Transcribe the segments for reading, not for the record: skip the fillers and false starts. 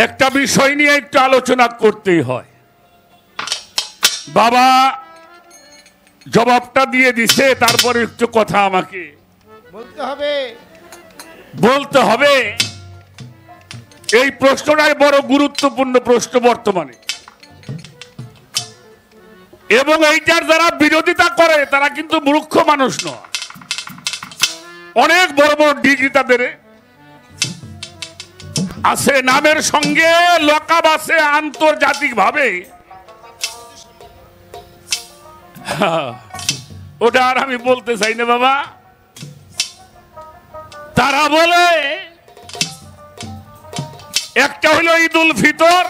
একটা বিষয় নিয়ে একটু আলোচনা করতেই হয়। বাবা জবাবটা দিয়ে দিছে, তারপরে একটু কথা আমাকে বলতে হবে। এই প্রশ্নটাই বড় গুরুত্বপূর্ণ প্রশ্ন বর্তমানে, এবং এইটার যারা বিরোধিতা করে তারা কিন্তু মূর্খ মানুষ নয়, অনেক বড় বড় ডিগ্রি তাদের আছে, নামের সঙ্গে লকাব আছে আন্তর্জাতিক ভাবে। ওটা আর আমি বলতে চাই না বাবা। তারা বলে একটা হলো ঈদুল ফিতর,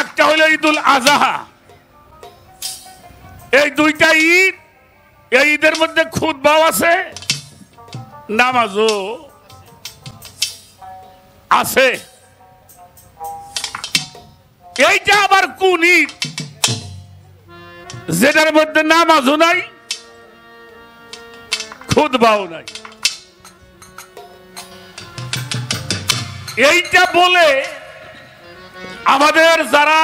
একটা হলো ঈদুল আজহা। এই দুইটা ঈদ, এই ঈদের মধ্যে খুতবাও আছে, নামাজও আছে। এইটা আবার কোন ঈদ যেটার মধ্যে নামাজও নাই, খুতবাও নাই? এইটা বলে আমাদের যারা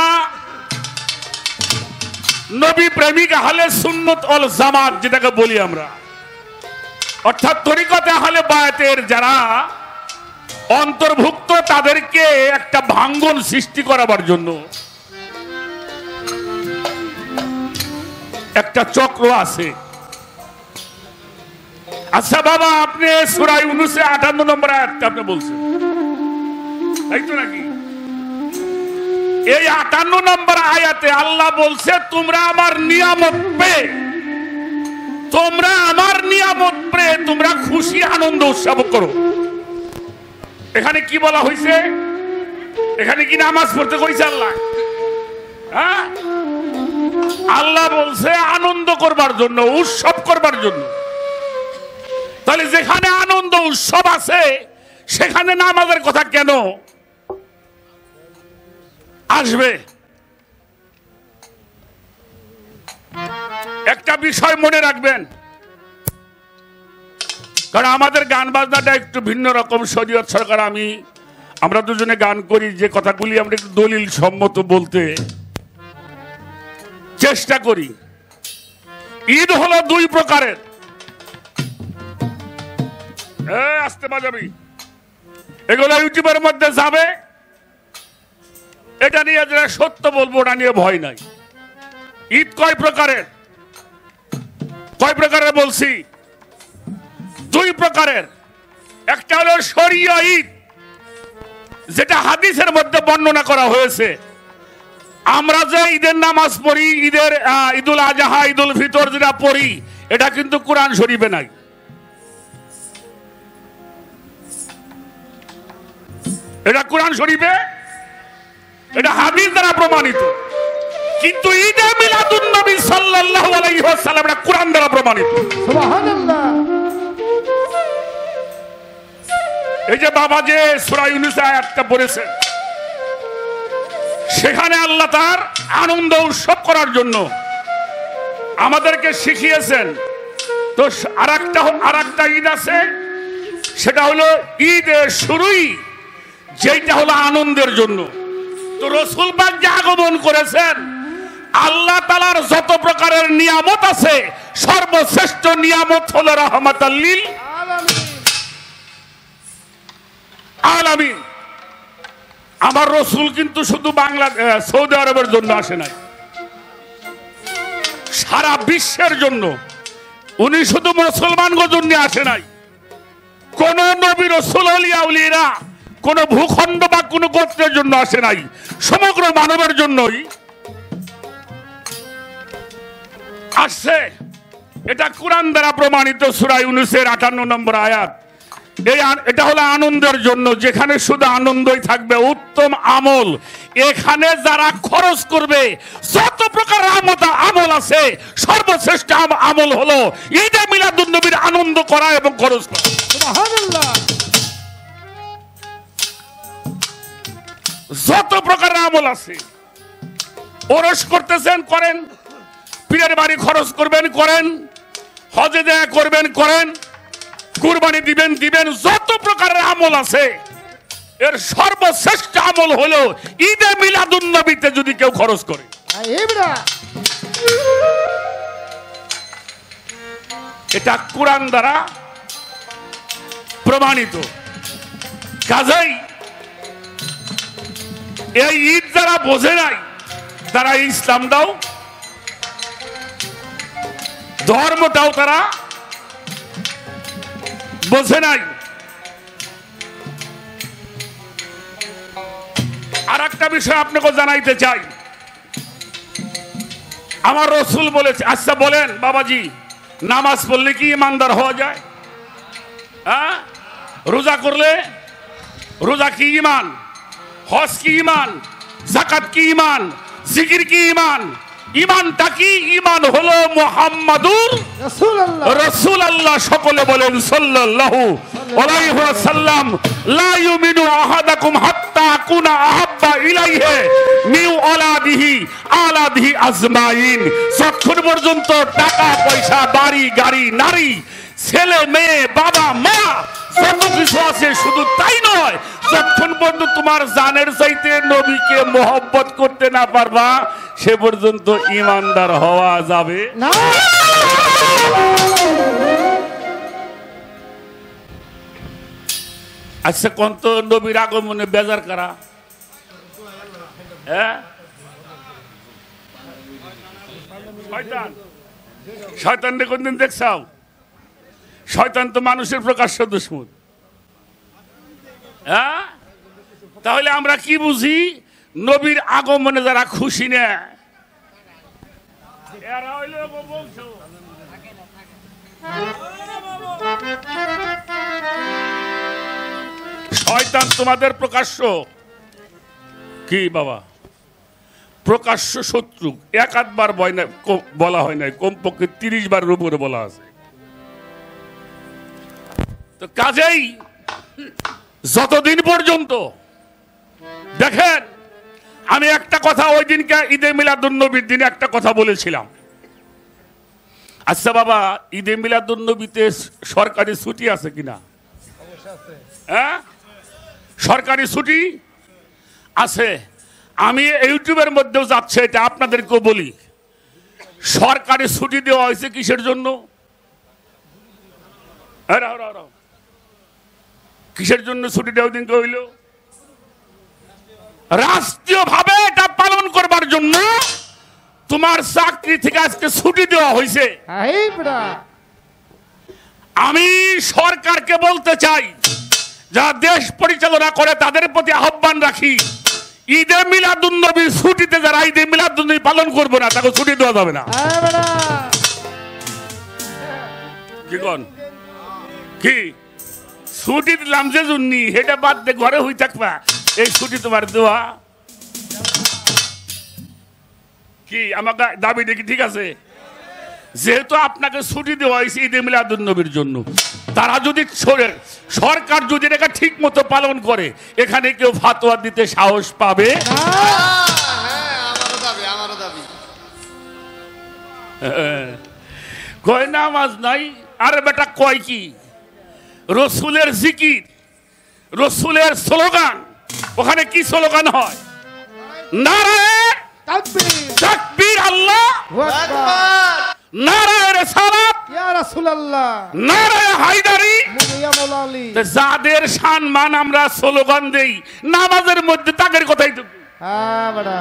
নবী প্রেমিক আহলে সুন্নাত ওয়াল জামাত যেটাকে বলি আমরা, অর্থাৎ তরিকত আহলে বায়াতের যারা অন্তর্ভুক্ত, তাদেরকে একটা ভাঙ্গন সৃষ্টি করাবার জন্য একটা চক্র আছে। আচ্ছা বাবা, আপনি সূরা ইউনূসে 58 নম্বর আয়াতটা আপনি বলছেন, তাই তো নাকি? এই 58 নম্বর আয়াতে আল্লাহ বলছে তোমরা আমার নিয়ামত পেয়ে, তোমরা আমার নিয়ামত পেয়ে তোমরা খুশি আনন্দ উৎসব করো। এখানে কি বলা হয়েছে? এখানে কি নামাজ পড়তে কইছে আল্লাহ? হ্যাঁ, আল্লাহ বলছে আনন্দ করবার জন্য, উৎসব করবার জন্য। তাহলে যেখানে আনন্দ উৎসব আছে সেখানে নামাজের কথা কেন আসবে? একটা বিষয় মনে রাখবেন, কারণ আমাদের গান বাজনাটা একটু ভিন্ন রকম। শরীয়ত সরকার আমরা দুজনে গান করি, যে কথাগুলি আমরা একটু দলিল সম্মত বলতে চেষ্টা করি। ঈদ হলো দুই প্রকারের। আসতে বাজাবি, এগুলো ইউটিউবের মধ্যে যাবে, এটা নিয়ে যারা সত্য বলবো ওটা নিয়ে ভয় নাই। ঈদ কয় প্রকারের? কয় প্রকারের বলছি? দুই প্রকারের। একটা হলো শরীয় ঈদ, যেটা হাদিসের মধ্যে বর্ণনা করা হয়েছে। আমরা যে ঈদের নামাজ পড়ি, ঈদুল আজহা, ঈদুল ফিতর যেটা পড়ি, এটা কিন্তু কোরআন শরীফে নাই। এটা কোরআন শরীফে, এটা হাদিস দ্বারা প্রমাণিত। কিন্তু ঈদে মিলাদুন নবী সাল্লাল্লাহু আলাইহি ওয়াসাল্লাম এটা কোরআন দ্বারা প্রমাণিত। সুবহানাল্লাহ। এই যে বাবা যে সূরা ইউনূসের আয়াতটা পড়েছেন, সেখানে আল্লাহ তার আনন্দ উৎসব করার জন্য আমাদেরকে শিখিয়েছেন। তো আরেকটা ঈদ আছে, সেটা হলো ঈদের শুরুই, যেটা হলো আনন্দের জন্য। তো রাসূল পাক যে আগমন করেছেন, আল্লাহ তাআলার যত প্রকারের নিয়ামত আছে, সর্বশ্রেষ্ঠ নিয়ামত হলো রাহমাতাল লিল আলামিন। আমার রাসূল কিন্তু শুধু সৌদি আরবের জন্য আসে নাই, সারা বিশ্বের জন্য। উনি শুধু মুসলমানদের জন্য আসে নাই। কোন নবী, রাসূল, আউলিয়া উলিরা কোন ভূখণ্ড বা কোন গোত্রের জন্য আসে নাই, সমগ্র মানবের জন্যই আসছে। এটা কোরআন দ্বারা প্রমাণিত। সূরা ইউনূসের 58 নম্বর আয়াত। এটা হলো আনন্দের জন্য, যেখানে শুধু আনন্দই থাকবে, উত্তম আমল। এখানে যারা খরচ করবে, যত প্রকার আমল আছে, সর্বশ্রেষ্ঠ আমল হলো ঈদে মিলাদুন নবীর আনন্দ করা এবং খরচ করা। সুবহানাল্লাহ। যত প্রকার আমল আছে, ওরস করতেছেন করেন, পীরের বাড়ি খরচ করবেন করেন, হজে দেয়া করবেন করেন, কুরবানি দিবেন, যত প্রকারের আমল আছে এর সর্বশ্রেষ্ঠ আমল হলো ঈদে মিলাদুন নবীতে যদি কেউ খরচ করে। এটা কুরআন দ্বারা প্রমাণিত। কাজেই এই ঈদ যারা বোঝে নাই, তারা ইসলামটাও ধর্মটাও তারা বোঝে নাই। আর একটা বিষয় আপনাকে জানাইতে চাই, আমার রসুল বলেছে। আচ্ছা বলেন বাবাজি, নামাজ পড়লে কি ইমানদার হওয়া যায়? হ্যাঁ, রোজা করলে, রোজা কি ইমান? হজ কি ইমান? যাকাত কি ইমান? জিকির কি ইমান? ইমানটা কি? ইমান হলো মুহাম্মাদুর রাসূলুল্লাহ। সকলে বলেন সাল্লাল্লাহু আলাইহি ওয়াসাল্লাম। লা ইউমিনু আহাদাকুম হাত্তা আকুনা আহাব্বা ইলাইহি মিন আলাদিহি আজমাইন। যতক্ষণ পর্যন্ত টাকা পয়সা, বাড়ি গাড়ি, নারী, ছেলে মেয়ে, বাবা মা যত কিছু আছে, শুধু তাই নয়, যতক্ষণ পর্যন্ত তোমার জানের চাইতে নবীকে মোহব্বত করতে না পারবা, সে পর্যন্ত ইমানদার হওয়া যাবে না। আচ্ছা কোন তো নবীর আগমনে বেজার কারা? হ্যাঁ, শয়তান। শয়তানকে কোনদিন দেখছাও? শয়তান তো মানুষের প্রকাশ্য দুশমন। হ্যাঁ, তাহলে আমরা কি বুঝি? নবীর আগমনে যারা খুশি না, এরা হইল বংশ। শয়তান তোমাদের প্রকাশ্য কি বাবা? প্রকাশ্য শত্রু। এক আধবার বলা হয় নাই, কমপক্ষে 30 বারের উপরে বলা আছে। তো কাজেই যতদিন পর্যন্ত দেখেন, আমি একটা কথা ওই দিনকে ঈদে মিলাদুন নবীর দিনে একটা কথা বলেছিলাম। আচ্ছা বাবা, ঈদে মিলাদুন নবীতে সরকারি ছুটি আছে কিনা? হ্যাঁ, সরকারি ছুটি আছে। আমি ইউটিউবের মধ্যেও যাচ্ছে, এটা আপনাদেরকেও বলি। সরকারি ছুটি দেওয়া হয়েছে কিসের জন্য? কিসের জন্য ছুটি দেওয়া দিনকে হইল? রাষ্ট্রীয় ভাবে এটা পালন করবার জন্য তোমার চাকরি থেকে আজকে ছুটি দেওয়া হয়েছে। আমি সরকারকে বলতে চাই, যারা দেশ পরিচালনা করে তাদের প্রতি আহ্বান রাখি, ঈদে মিলাদুন নবীর ছুটিতে যারা ঈদে মিলাদুন নবী পালন করবে না, তাকে ছুটি দেওয়া যাবে না। কি কোন কি ছুটি দিলাম যে জন্যি, সেটা বাদ দিয়ে ঘরে হই থাকবা, এই ছুটি তোমার দেওয়া কি আমাকে দাবি দেখি? ঠিক আছে, যেহেতু আপনাকে ছুটি দেওয়া হয়েছে ঈদে মিলাদুন নবীর জন্য, তারা যদি সরকার যদি এটা ঠিক মতো পালন করে, এখানে কেউ ফাতোয়া দিতে সাহস পাবে? কয় নামাজ নাই। আরে বেটা কয় কি? রসুলের জিকির, রসুলের স্লোগান। ওখানে কি স্লোগান হয়? নারায়ে তাকবীর, আল্লাহু আকবার, নারায়ে রিসালাত ইয়া রাসূলুল্লাহ, নারায়ে হায়দারি ইয়া মাওলালি। যাদের সম্মান আমরা স্লোগান দেই নামাজের মধ্যে, তাদের কথাই তো। হ্যাঁ বড়া,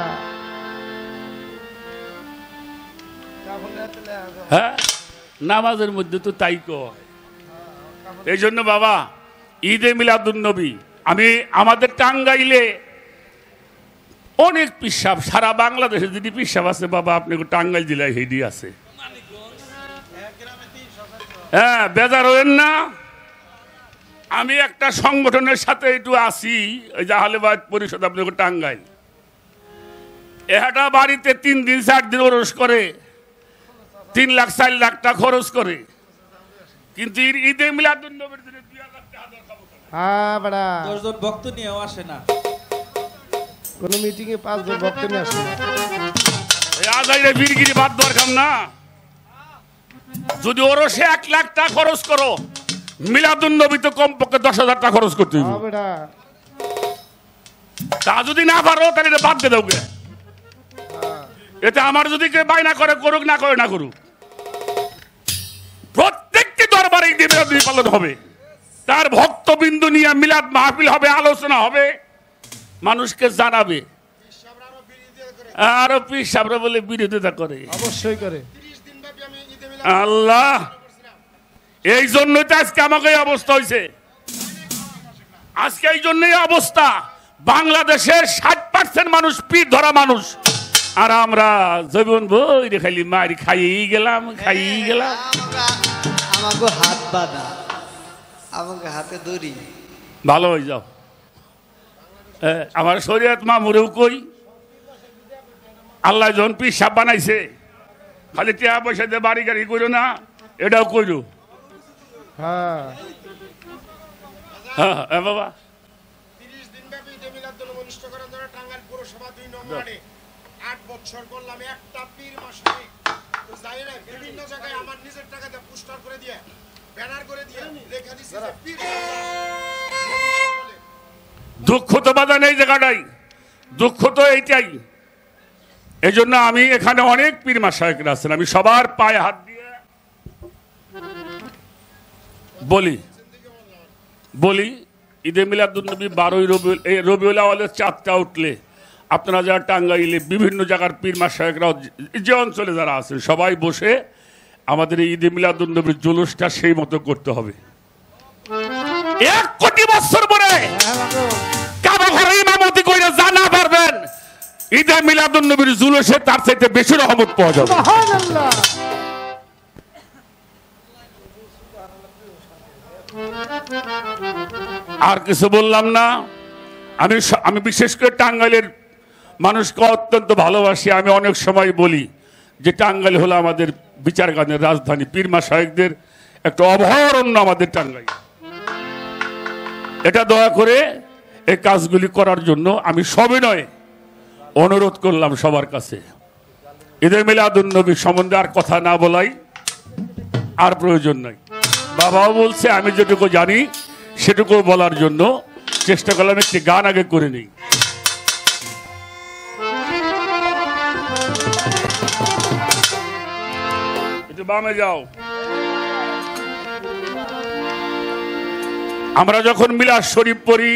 হ্যাঁ নামাজের মধ্যে তো তাই কয়। এই জন্য বাবা, ঈদে মিলাদুন নবী, আমি আমাদের টাঙ্গাইলে অনেক পিসাব, সারা বাংলাদেশে যদি পিসাব আছে বাবা, আপনি টাঙ্গাইল জেলায় হেডি আছে। হ্যাঁ, বেজার হবেন না। আমি একটা সংগঠনের সাথে একটু আছি, ওই জাহালেবাদ পরিষদ, আপনি টাঙ্গাইল। এটা বাড়িতে 3 দিন 4 দিন ওরস করে, 3 লাখ 4 লাখ টাকা খরচ করে, কিন্তু ঈদে মিলাদুন নবীর দিনে 2 লাখ টাকা দরকার। হ্যাঁ বড়া, 10 জন ভক্ত নিয়েও আসে না, কোন মিটিং এ 5 জন ভক্ত নিয়ে আসে না। এই আজাইরে বীরগিরি বাদ দরকার না। যদি ওরসে 1 লাখ টাকা খরচ করো, মিলাদুন নবীতে কমপক্ষে 10,000 টাকা খরচ করতে হবে। তা যদি না পারো তাহলে এটা বাদ দিয়ে দাও গে। এতে আমার যদি কে বায়না করে করুক, না করে না করুক, প্রত্যেকটি দরবারে ঈদে মিলাদুন্নবী পালন হবে। তার ভক্তবিন্দু নিয়ে মিলাদ মাহফিল হবে, আলোচনা হবে, মানুষকে জানাবে। আরো পীর সাহেবরা বলে বিরোধিতা করে, অবশ্যই করে। আল্লাহ, এই জন্যই তো আজকে আমাকে এই অবস্থা হয়েছে। আজকে এই জন্যই অবস্থা, বাংলাদেশের 60% মানুষ পীর ধরা মানুষ, আর আমরা জীবন বই রে খালি মারি খাইয়েই গেলাম। আমাকে হাত বাঁধা, আমাকে হাতে দড়ি। ভালো হয়ে যাও। আমার শরীয়ত মামুরেও কই, আল্লাহ যখন পীর সাহেব বানাইছে, খালি টিয়া পয়সা দিয়ে বাড়ি গাড়ি করো না, এটাও কইরো। হ্যাঁ হ্যাঁ বাবা, 30 দিন ব্যাপী ঈদে মিলাদুন্নবী অনুষ্ঠিত করার জন্য টাঙ্গাইল পৌরসভা 2 নং ওয়ার্ডে 8 বছর করলাম, একটা পীর মাসে তো যাই না, বিভিন্ন জায়গায় আমার নিজের টাকাতে পোস্টার করে দিয়ে, ব্যানার করে দিয়ে লেখা দিছি যে পীর বলে। দুঃখ তো বাধা নেই জায়গাটাই, দুঃখ তো এইটাই। এই জন্য আমি এখানে অনেক পীর মাশায়েখরা আছেন, আমি সবার পায়ে হাত দিয়ে বলি ঈদে মিলাদুন্নবী 12ই রবিউল আউয়ালের চাঁদটা উঠলে আপনারা যারা টাঙ্গাইলে বিভিন্ন জায়গার পীর মাশায়েখরা যে অঞ্চলে যারা আছেন সবাই বসে আমাদের এই ঈদে মিলাদুন্নবীর জুলুসটা সেই মতো করতে হবে। 1 কোটি বছর পরে কাবা ঘরে ইমামতি কইরা জানা পারবেন, ঈদে মিলাদুন্নবীর জুলুসে তার চাইতে বেশি রহমত পাওয়া যাবে। সুবহানাল্লাহ। আর কিছু বললাম না। আমি বিশেষ করে টাঙ্গাইলের মানুষকে অত্যন্ত ভালোবাসি। আমি অনেক সময় বলি যে টাঙ্গাইল হলো আমাদের বিচার গানের রাজধানী, পীর মাশায়েখদের একটা অভয়ারণ্য আমাদের টাঙ্গাইল। এটা দয়া করে এই কাজগুলি করার জন্য আমি সবিনয়ে অনুরোধ করলাম সবার কাছে। ঈদে মিলাদুন্নবী সম্বন্ধে আর কথা না বলাই আর প্রয়োজন নাই। বাবাও বলছে, আমি যেটুকু জানি সেটুকু বলার জন্য চেষ্টা করলাম। একটি গান আগে করে নিই। একটু বামে যাও। আমরা যখন মিলাদ শরীফ পড়ি,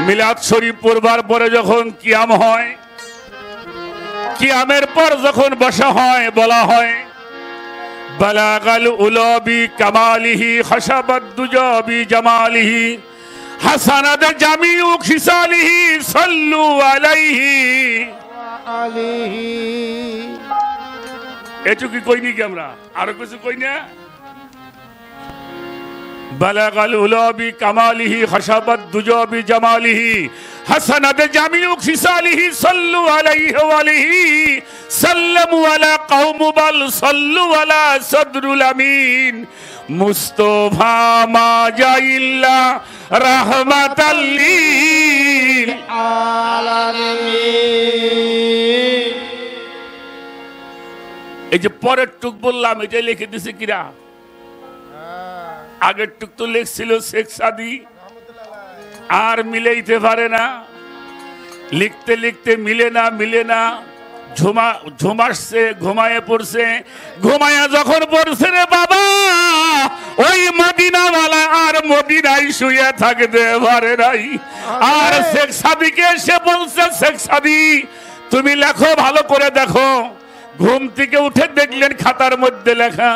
মিলাদ শরীফ পড়বার পরে যখন কিয়াম হয়, কিয়ামের পর যখন বসা হয়, বলা হয় বালাগাল উলাবি কামালিহি খাশাবাদ দুজাবি জামালিহি হাসানাত জামিউ খিসালিহি সাল্লু আলাইহি। এটুকু কইনি কি আমরা? আরো কিছু কই না? বালাগাল উলাবি কামালিহি খাশাবাদ দুজাবি জামালিহি হাসানাত জামিউ খিসালিহি সাল্লু আলাইহি ওয়া আলিহি সাল্লামু আলা কওম বাল সাল্লু আলা সদরুল আমিন মুস্তাফা মা জাইল্লা রাহমাতাল লিল আলামিন। এই যে পরের টুক বললাম, এটা লিখে দিছে কিরা? আগের টুক তো লেখছিল শেখ সাদি, আর মিলাইতে পারে না, লিখতে লিখতে মিলে না। ঝুমাসছে, ঘুমায়ে পড়ছে, ঘুমায়া যখন পড়ছে রে বাবা, ওই মদিনাওয়ালা আর মদিনায় শুয়ে থাকতে পারে নাই। আর শেখ সাদিকে এসে বলছে, শেখ সাদি তুমি লেখো, ভালো করে দেখো। ঘুম থেকে উঠে দেখলেন খাতার মধ্যে লেখা,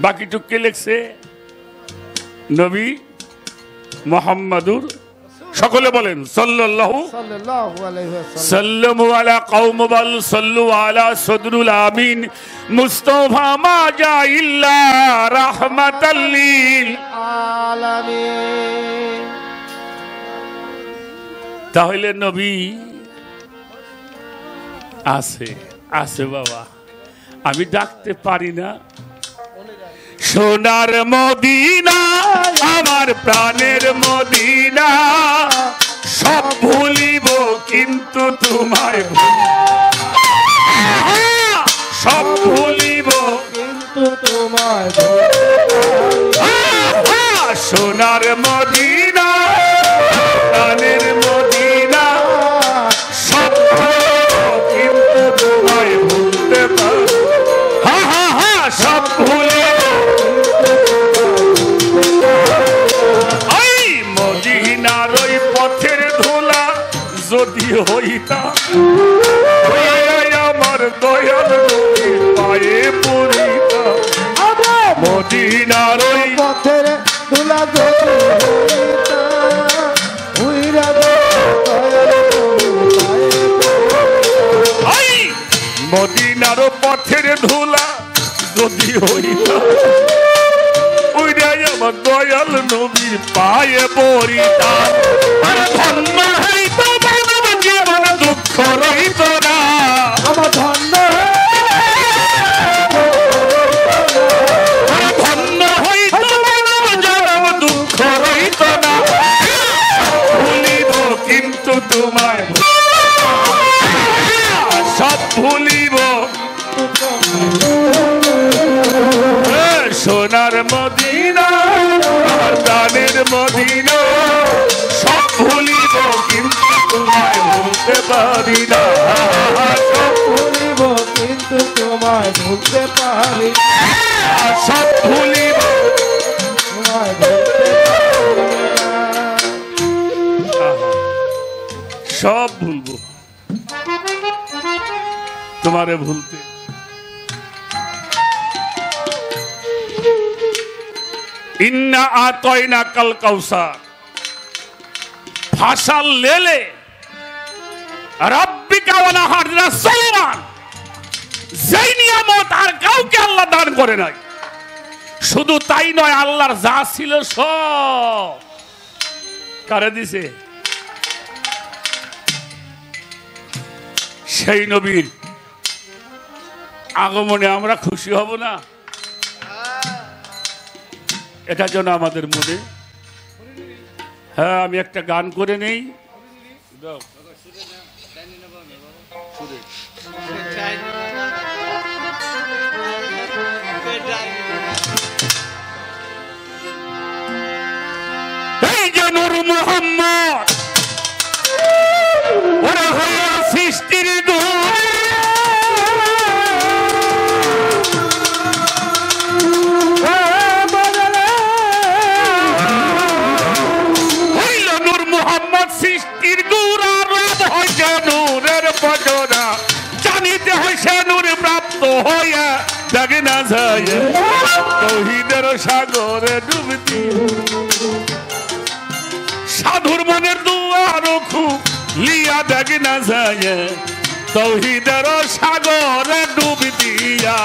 বাকিটুক কে লিখছে? নবী মুহাম্মাদুর, সকলে বলেন সাল্লাল্লাহু আলাইহি ওয়াসাল্লাম। সাল্লামু আলা কওম বাল সাল্লু আলা সদরুল আমিন মুস্তাফা মা জাইল্লা রাহমাতাল লিল আলামিন। তাহলে নবী আছে বাবা, আমি ডাকতে পারি না। সোনার মদিনা আমার প্রাণের মদিনা, সব ভুলিব কিন্তু তোমায় সব ভুলিব কিন্তু তোমায় সোনার মদিনা প্রাণের মদিনা সব কিন্তু তোমায় ভুলতে পারি হা হা হা সব ভুলে ওই মদিনার ওই পথের ধুলা যদি হইতা আমার দয়াল নবীর পায়ে পড়িতা মদিনার ওই পথের দুলা মদিনার পথের ধুলা যদি হইতা উইরাই আমার দয়াল নবীর পায়ে পড়িতা ধন্য হইত মানব জীবন দুঃখ রহিত না আমার ধন্য ধন্য হইত মানব জীবন দুঃখ রহিত না ভুলিব কিন্তু তোমায় সব ভুলিব সোনার মদিনা প্রাণের মদিনা সব ভুলিব কিন্তু তোমায় ভুলতে পারি না সব ভুলিব কিন্তু তোমায় ভুলতে পারি সব ভুলিব তোমায় ভুলতে পারি না। সব ভুলবো তোমারে ভুলতে ইন্না আতয়না কাল কাউসার ফাসাল লেলে রাব্বিকা ওয়ানাহার রাসূলমান যেই নিয়ামত আর কাউকে আল্লাহ দান করে নাই শুধু তাই নয় আল্লাহর যা ছিল সব কারে দিছে সেই নবীর আগমনে আমরা খুশি হব না এটা যেন আমাদের মনে হ্যাঁ আমি একটা গান করে নেই এই যে নূর মুহাম্মদ ওরা হইয়া সৃষ্টির হইল নূর মুহাম্মদ সৃষ্টির গুড়া রব হইছে নূরের বজরা জানিতে হইছে নূর প্রাপ্ত হইয়া দেখে না যায় তৌহিদের সাগরে ডুবতি সাধুর মনের দুয়ার খুব লিয়া দেখে না যায় তৌহিদের সাগরে ডুব দিয়া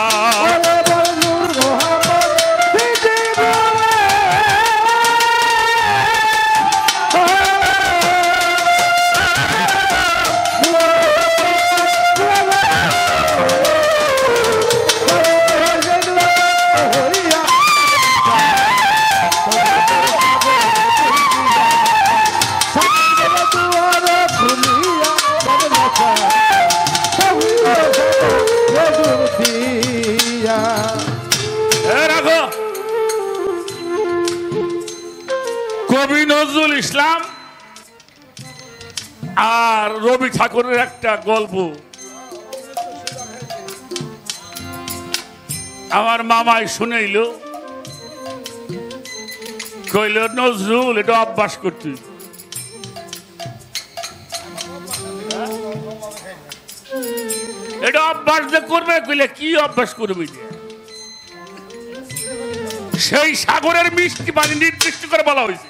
কবি নজরুল ইসলাম আর রবি ঠাকুরের একটা গল্প আমার মামাই শুনাইল কইল নজরুল এটা অভ্যাস করতি এটা অভ্যাস যে করবে কইলে কি অভ্যাস করবে সেই সাগরের মিষ্টি পানি নির্দিষ্ট করে বলা হয়েছে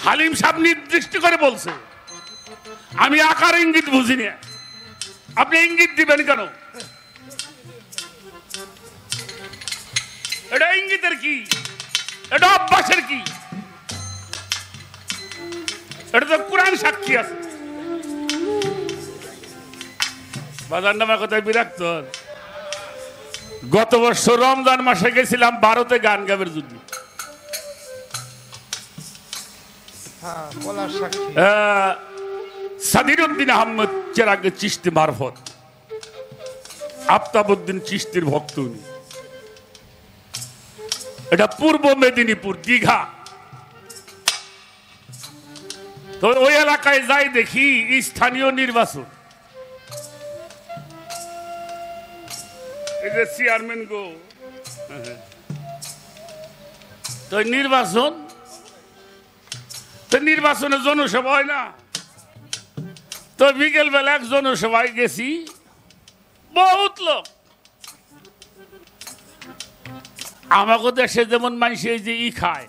হালিম সাহেব নির্দিষ্ট করে বলছে আমি আকার ইঙ্গিত বুঝি না আপনি ইঙ্গিত দিবেন কেন এটা ইঙ্গিতের কি এটা অভ্যাসের কি এটা তো কোরআন সাক্ষী আছে বাজার নামা কোথায় বিরক্ত গত বছর রমজান মাসে গেছিলাম ভারতে গান গাবের জন্য সাদিরউদ্দিন আহমদ চেরাগে চিশতি মারফত আফতাবউদ্দিন চিশতির ভক্ত উনি এটা পূর্ব মেদিনীপুর দীঘা। তো ওই এলাকায় যাই দেখি স্থানীয় নির্বাচন, এই যে চেয়ারম্যান গো, তো নির্বাচন, তো নির্বাচনে জনসভা হয় না। তো বিকেল বেলা এক জনসভায় গেছি, বহুত লোক। আমাকে দেশে যেমন মানুষ এই যে খায়,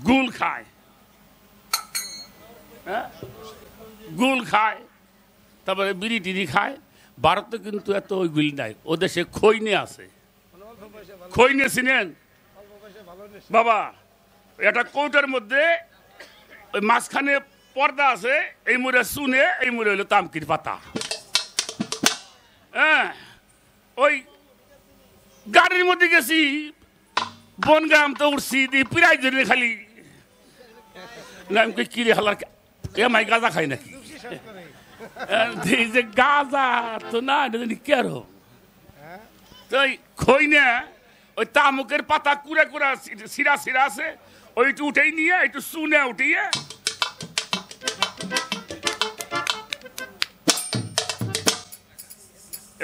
গুল খায়, হ্যাঁ গুল খায়, তারপরে বিড়ি টিড়ি খায়। ভারতে কিন্তু এত ওইগুলি নাই, ও দেশে খৈনে আছে। খৈনে চিনেন বাবা? এটা কৌটার মধ্যে ওই মাঝখানে পর্দা আছে, এই মুড়ে চুনে, এই মুড়ে হইলো তামকির পাতা। হ্যাঁ, ওই গাড়ির মধ্যে গেছি, বনগ্রাম তো উঠছি, প্রায় জন্য খালি নামকে কিরে হালার এমাই গাঁজা খাই নাকি? যে গাঁজা তো না, কে আরো তো খই না, ওই তামুকের পাতা কুড়া কুড়া সিরা সিরা আছে, ওইটু উঠেই নিয়ে একটু চুনে উঠিয়ে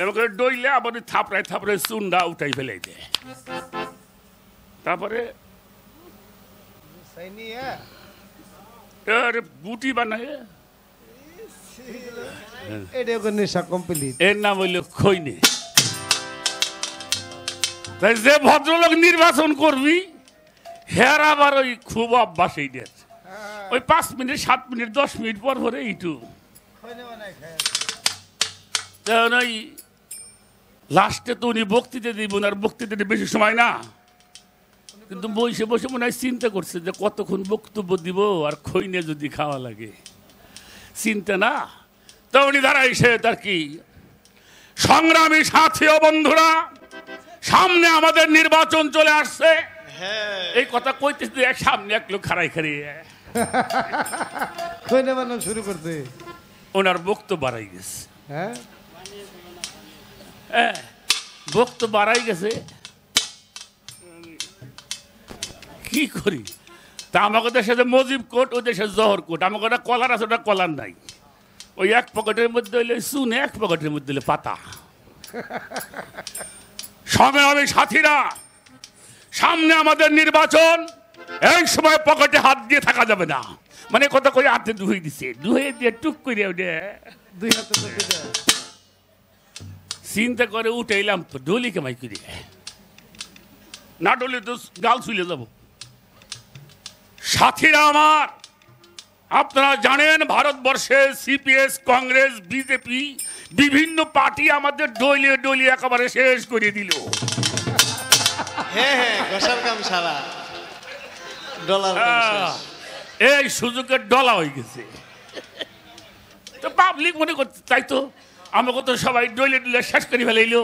এবার ডইলে আবার থাপড়ায় থাপড়ায় চুনটা উঠাই ফেলে দেয়। তারপরে বুটি বানায়, নেশা কমপ্লিট। এর নাম হইল খৈনে। তাই যে ভদ্রলোক নির্বাচন করবি, হের আবার ওই খুব অভ্যাস এই ডেট, ওই 5 মিনিট 7 মিনিট 10 মিনিট পর পরে এইটু ওই লাস্টে তো উনি বক্তৃতা দিব না, আর বক্তৃতা বেশি সময় না, কিন্তু বসে বসে মনে হয় চিন্তা করছে যে কতক্ষণ বক্তব্য দিব, আর খৈনে যদি খাওয়া লাগে চিন্তা না। তো উনি দাঁড়াইছে, তার কি সংগ্রামী সাথী ও বন্ধুরা, সামনে আমাদের নির্বাচন চলে আসছে। এই কথা কইতেছে, এক সামনে এক লোক খাড়াই খাড়িয়ে খৈনে বানানো শুরু করতে ওনার বক্তব্য বাড়াই গেছে। হ্যাঁ, বক্তব্য বাড়াই গেছে, কি করি? তা আমাকে দেশে যে মজিব কোট, ওই দেশে জহর কোট। আমাকে ওটা কলার আছে, ওটা কলার নাই। ওই এক পকেটের মধ্যে হইলে চুন, এক পকেটের মধ্যে হইলে পাতা। সংগ্রামী সাথীরা, সামনে আমাদের নির্বাচন, এই সময় পকেটে হাত দিয়ে থাকা যাবে না। মানে কথা কই হাতে ধুয়ে দিছে, ধুয়ে দিয়ে টুক করে ওটা দুই হাতে ধরে দেয়। চিন্তা করে উঠে এলাম, তো ডলি কেমাই করি না, ডলি তো গাল ছুলে যাব। সাথীরা আমার, আপনারা জানেন ভারতবর্ষে সিপিএস, কংগ্রেস, বিজেপি বিভিন্ন পার্টি আমাদের ডলিয়ে ডলিয়ে একেবারে শেষ করে দিল। হ্যাঁ হ্যাঁ, গোসার কাম সারা, ডলার কাম শেষ। এই সুযোগের ডলা হয়ে গেছে। তো পাবলিক মনে করছে, তাই তো আমাকে তো সবাই ডলে ডলে শেষ করে ফেলাইলো।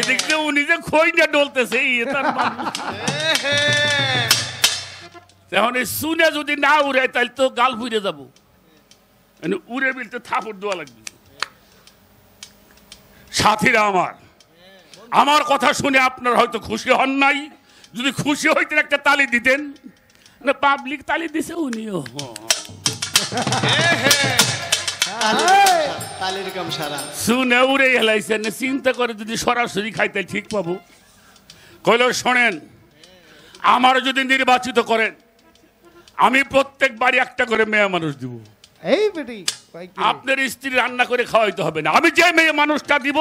এদিকে উনি যে খই না ডলতেছে, এখন এই শুনে যদি না উড়ে, তাহলে তো গাল ফুরে যাবো। উড়ে বিলতে থাপড় দেওয়া লাগবে। সাথীরা আমার, আমার কথা শুনে আপনারা হয়তো খুশি হন নাই। যদি খুশি হইতেন একটা তালি দিতেন। না, পাবলিক তালি দিছে, উনিও তালির কাম সারা শুনে উড়ে হেলাইছেন। চিন্তা করে যদি সরাসরি খাইতে ঠিক পাবো। কইল শোনেন, আমার যদি নির্বাচিত করেন, আমি প্রত্যেক বাড়ি একটা করে মেয়ে মানুষ দিব। এই বেটি, আপনার স্ত্রী রান্না করে খাওয়াইতে হবে না। আমি যে মেয়ে মানুষটা দিব,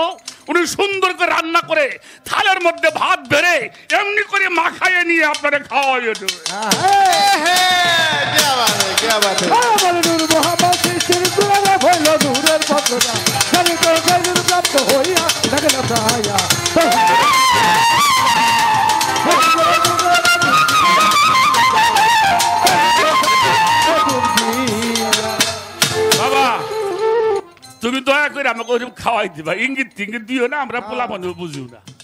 উনি সুন্দর করে রান্না করে থালের মধ্যে ভাত বেড়ে এমনি করে মাখাইয়ে নিয়ে আপনারা খাওয়াইয়ে দেবে। বাবা, তুমি দয়া করে আমাকে খাওয়াই দিবা, ইঙ্গিত টিঙ্গিত দিও না, আমরা পোলা মানুষ বুঝিও না।